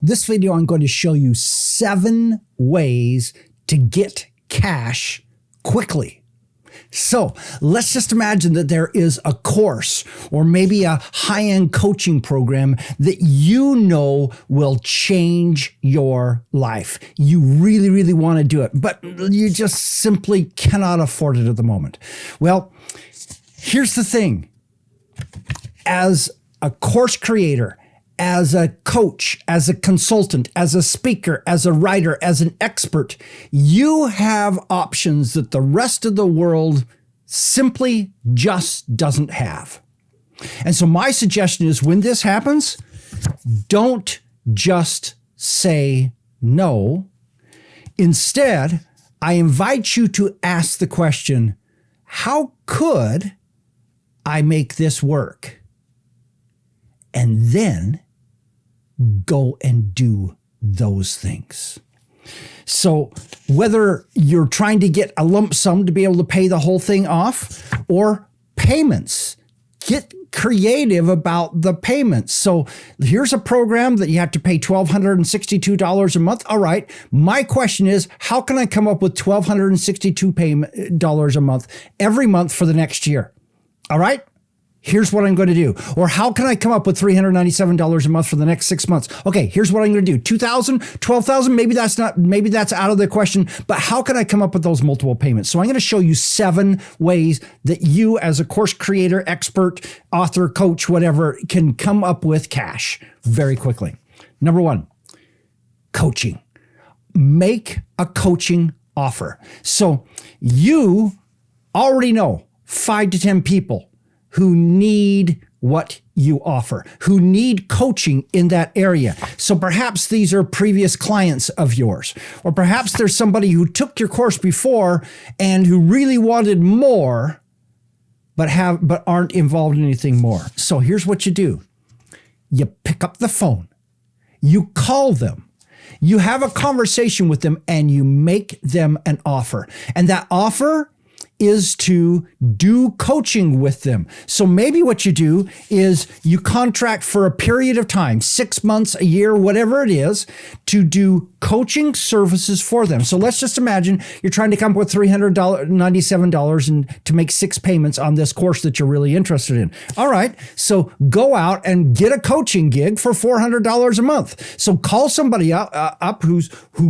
This video, I'm going to show you 7 ways to get cash quickly. So let's just imagine that there is a course or maybe a high-end coaching program that you know will change your life. You really, really want to do it, but you just simply cannot afford it at the moment. Well, here's the thing. As a course creator, as a coach, as a consultant, as a speaker, as a writer, as an expert, you have options that the rest of the world simply just doesn't have. And so my suggestion is when this happens, don't just say no. Instead, I invite you to ask the question, how could I make this work? And then go and do those things. So whether you're trying to get a lump sum to be able to pay the whole thing off or payments, get creative about the payments. So here's a program that you have to pay $1,262 a month. All right. My question is, how can I come up with $1,262 a month every month for the next year? All right. Here's what I'm going to do. Or how can I come up with $397 a month for the next 6 months? Okay, here's what I'm going to do. $2,000, $12,000, maybe that's out of the question, but how can I come up with those multiple payments? So I'm going to show you 7 ways that you as a course creator, expert, author, coach, whatever, can come up with cash very quickly. Number 1, coaching. Make a coaching offer. So you already know 5 to 10 people who need what you offer, who need coaching in that area. So perhaps these are previous clients of yours, or perhaps there's somebody who took your course before and who really wanted more, but aren't involved in anything more. So here's what you do. You pick up the phone, you call them, you have a conversation with them, and you make them an offer. And that offer is to do coaching with them. So maybe what you do is you contract for a period of time, 6 months, a year, whatever it is, to do coaching services for them. So let's just imagine you're trying to come up with $397 and to make 6 payments on this course that you're really interested in. All right. So go out and get a coaching gig for $400 a month. So call somebody up who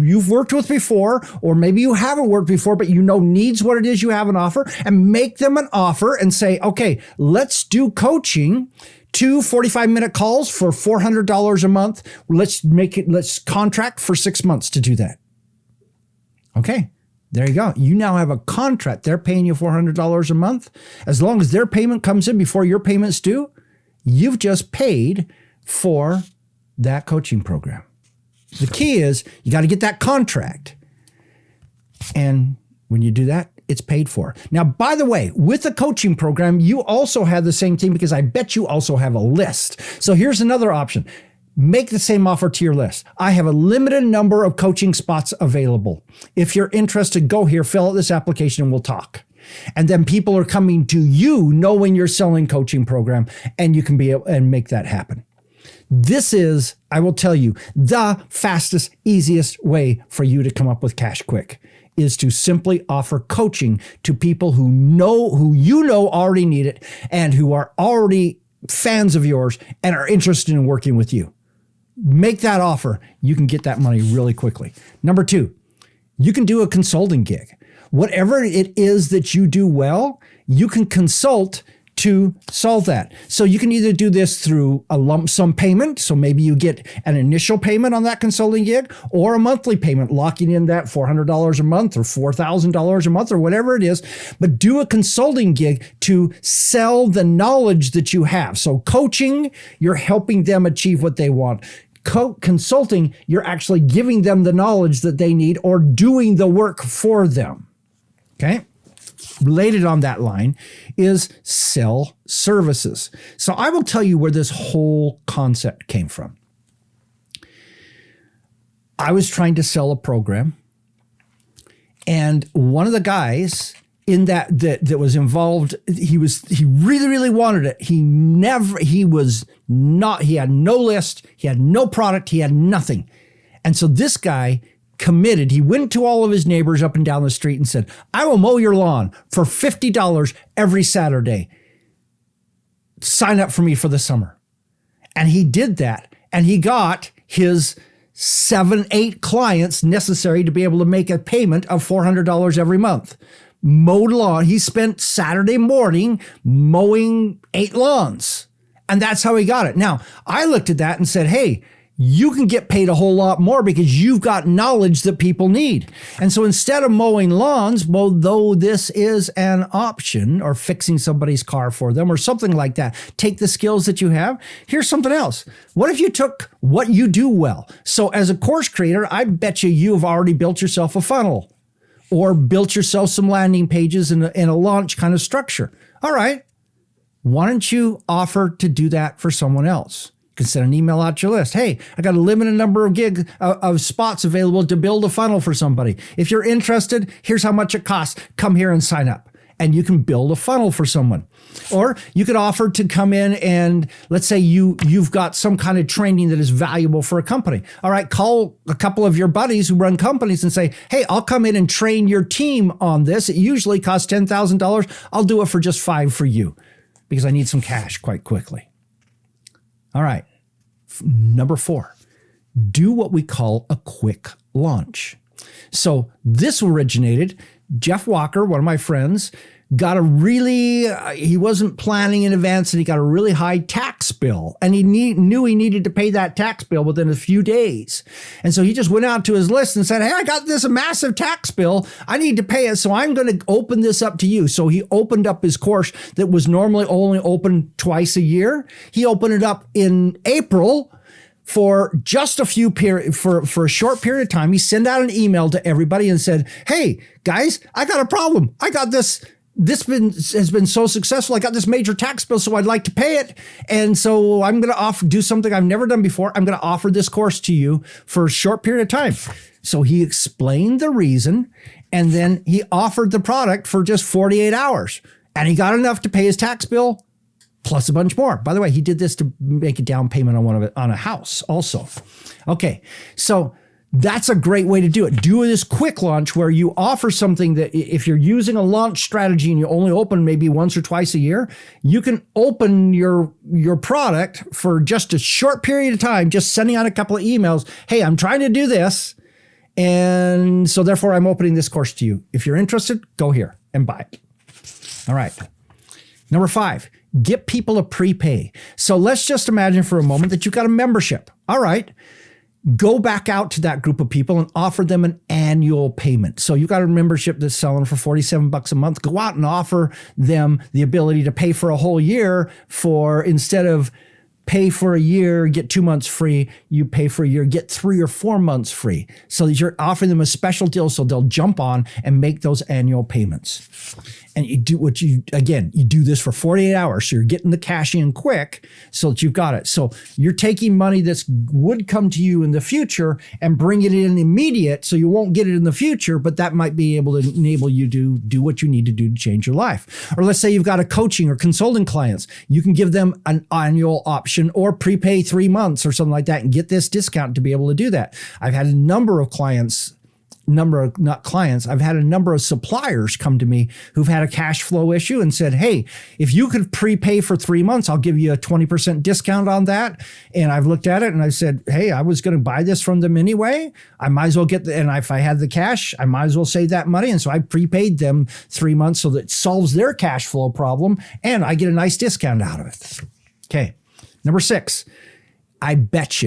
you've worked with before, or maybe you haven't worked before, but you know needs what it is you have an offer, and make them an offer and say, okay, let's do coaching, 2 45-minute calls for $400 a month. Let's contract for 6 months to do that. Okay, there you go. You now have a contract. They're paying you $400 a month. As long as their payment comes in before your payments due, you've just paid for that coaching program. The key is you got to get that contract. And when you do that, it's paid for. Now, by the way, with the coaching program, you also have the same thing because I bet you also have a list. So here's another option. Make the same offer to your list. I have a limited number of coaching spots available. If you're interested, go here, fill out this application, and we'll talk. And then people are coming to you knowing you're selling coaching program, and you can be able and make that happen. This is, I will tell you, the fastest, easiest way for you to come up with cash quick is to simply offer coaching to people who you know already need it and who are already fans of yours and are interested in working with you. Make that offer. You can get that money really quickly. Number 2, you can do a consulting gig. Whatever it is that you do well, you can consult to solve that. So you can either do this through a lump sum payment. So maybe you get an initial payment on that consulting gig, or a monthly payment, locking in that $400 a month or $4,000 a month or whatever it is. But do a consulting gig to sell the knowledge that you have. So coaching, you're helping them achieve what they want. Consulting, you're actually giving them the knowledge that they need or doing the work for them. Okay? Related on that line is sell services. So I will tell you where this whole concept came from. I was trying to sell a program, and one of the guys in that was involved. He really, really wanted it. He had no list, he had no product, he had nothing. And so this guy committed. He went to all of his neighbors up and down the street and said, I will mow your lawn for $50 every Saturday. Sign up for me for the summer. And he did that. And he got his 7-8 clients necessary to be able to make a payment of $400 every month. Mowed lawn. He spent Saturday morning mowing 8 lawns. And that's how he got it. Now, I looked at that and said, hey, you can get paid a whole lot more because you've got knowledge that people need. And so instead of mowing lawns, well, though this is an option, or fixing somebody's car for them or something like that, take the skills that you have. Here's something else. What if you took what you do well? So as a course creator, I bet you have already built yourself a funnel or built yourself some landing pages in a launch kind of structure. All right. Why don't you offer to do that for someone else? You can send an email out to your list. Hey, I got a limited number of spots available to build a funnel for somebody. If you're interested, here's how much it costs. Come here and sign up. And you can build a funnel for someone. Or you could offer to come in and let's say you've got some kind of training that is valuable for a company. All right, call a couple of your buddies who run companies and say, hey, I'll come in and train your team on this. It usually costs $10,000. I'll do it for just $5,000 for you because I need some cash quite quickly. All right. Number 4, do what we call a quick launch. So this originated, Jeff Walker, one of my friends, got he wasn't planning in advance and he got a really high tax bill and he knew he needed to pay that tax bill within a few days. And so he just went out to his list and said, hey, I got this massive tax bill. I need to pay it. So I'm going to open this up to you. So he opened up his course that was normally only open twice a year. He opened it up in April for just a for a short period of time. He sent out an email to everybody and said, hey guys, I got a problem. I got this has been so successful. I got this major tax bill, so I'd like to pay it. And so I'm going to do something I've never done before. I'm going to offer this course to you for a short period of time. So he explained the reason, and then he offered the product for just 48 hours. And he got enough to pay his tax bill, plus a bunch more. By the way, he did this to make a down payment on a house also. Okay, so that's a great way to do it. Do this quick launch where you offer something that if you're using a launch strategy and you only open maybe once or twice a year, you can open your product for just a short period of time, just sending out a couple of emails. Hey, I'm trying to do this. And so therefore I'm opening this course to you. If you're interested, go here and buy it. All right. Number 5, get people to prepay. So let's just imagine for a moment that you've got a membership. All right. Go back out to that group of people and offer them an annual payment. So you've got a membership that's selling for $47 a month. Go out and offer them the ability to pay for a whole year instead of pay for a year, get 2 months free, you pay for a year, get 3 or 4 months free. So that you're offering them a special deal so they'll jump on and make those annual payments. And you do you do this for 48 hours. So you're getting the cash in quick so that you've got it. So you're taking money that would come to you in the future and bring it in immediate. So you won't get it in the future, but that might be able to enable you to do what you need to do to change your life. Or let's say you've got a coaching or consulting clients. You can give them an annual option or prepay 3 months or something like that and get this discount to be able to do that. I've had a number of I've had a number of suppliers come to me who've had a cash flow issue and said, hey, if you could prepay for 3 months, I'll give you a 20% discount on that. And I've looked at it and I said, hey, I was going to buy this from them anyway. I might as well and if I had the cash, I might as well save that money. And so I prepaid them 3 months so that it solves their cash flow problem and I get a nice discount out of it. Okay. Number 6, I bet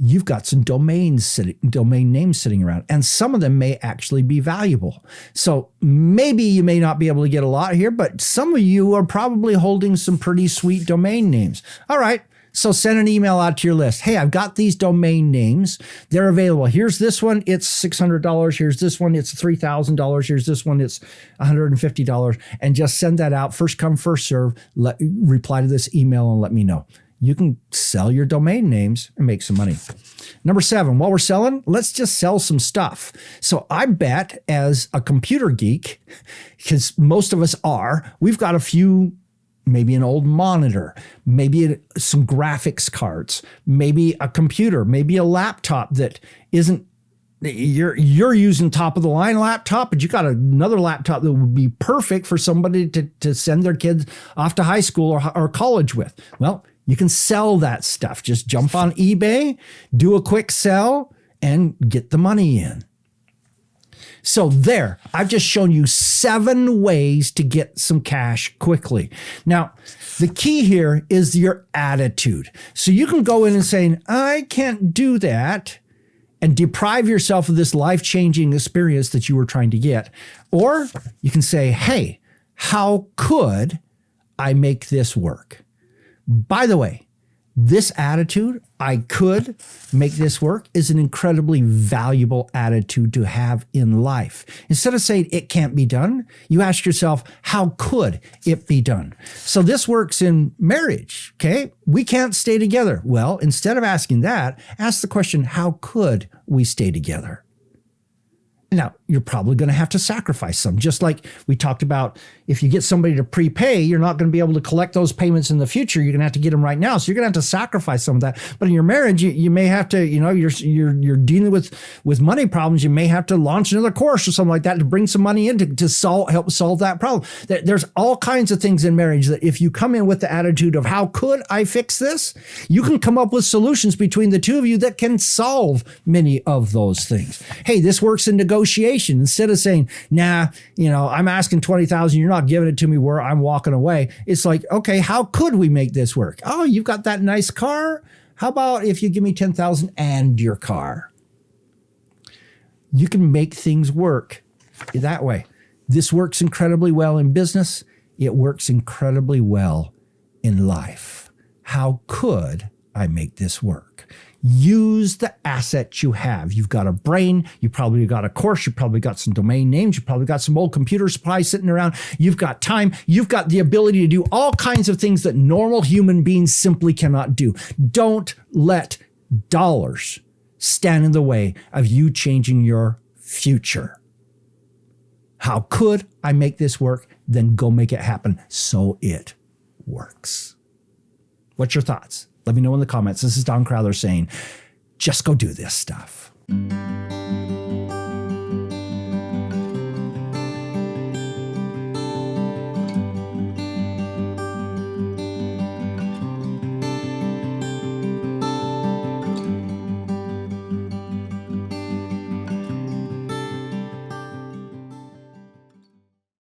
you've got some domain names sitting around, and some of them may actually be valuable. So maybe you may not be able to get a lot here, but some of you are probably holding some pretty sweet domain names. All right. So send an email out to your list. Hey, I've got these domain names. They're available. Here's this one. It's $600. Here's this one. It's $3,000. Here's this one. It's $150. And just send that out. First come, first serve. Reply to this email and let me know. you can sell your domain names and make some money. Number 7, while we're selling, let's just sell some stuff. So I bet as a computer geek, because most of us are, we've got a few, maybe an old monitor, maybe some graphics cards, maybe a computer, maybe a laptop that isn't, you're using top of the line laptop, but you got another laptop that would be perfect for somebody to send their kids off to high school or college with. Well, you can sell that stuff. Just jump on eBay, do a quick sell, and get the money in. So there, I've just shown you 7 ways to get some cash quickly. Now, the key here is your attitude. So you can go in and say, I can't do that, and deprive yourself of this life-changing experience that you were trying to get. Or you can say, hey, how could I make this work? By the way, this attitude, I could make this work, is an incredibly valuable attitude to have in life. Instead of saying it can't be done, you ask yourself, how could it be done? So this works in marriage, okay? We can't stay together. Well, instead of asking that, ask the question, how could we stay together? Now, you're probably going to have to sacrifice some. Just like we talked about, if you get somebody to prepay, you're not going to be able to collect those payments in the future. You're going to have to get them right now. So you're going to have to sacrifice some of that. But in your marriage, you may have to, you're dealing with money problems. You may have to launch another course or something like that to bring some money in to help solve that problem. There's all kinds of things in marriage that if you come in with the attitude of how could I fix this, you can come up with solutions between the two of you that can solve many of those things. Hey, this works in negotiation. Instead of saying, nah, I'm asking 20,000, you're not giving it to me, where I'm walking away. It's like, okay, how could we make this work? Oh, you've got that nice car. How about if you give me 10,000 and your car? You can make things work that way. This works incredibly well in business. It works incredibly well in life. How could I make this work? Use the assets you have. You've got a brain. You probably got a course. You probably got some domain names. You probably got some old computer supplies sitting around. You've got time. You've got the ability to do all kinds of things that normal human beings simply cannot do. Don't let dollars stand in the way of you changing your future. How could I make this work? Then go make it happen so it works. What's your thoughts? Let me know in the comments. This is Don Crowther saying, just go do this stuff.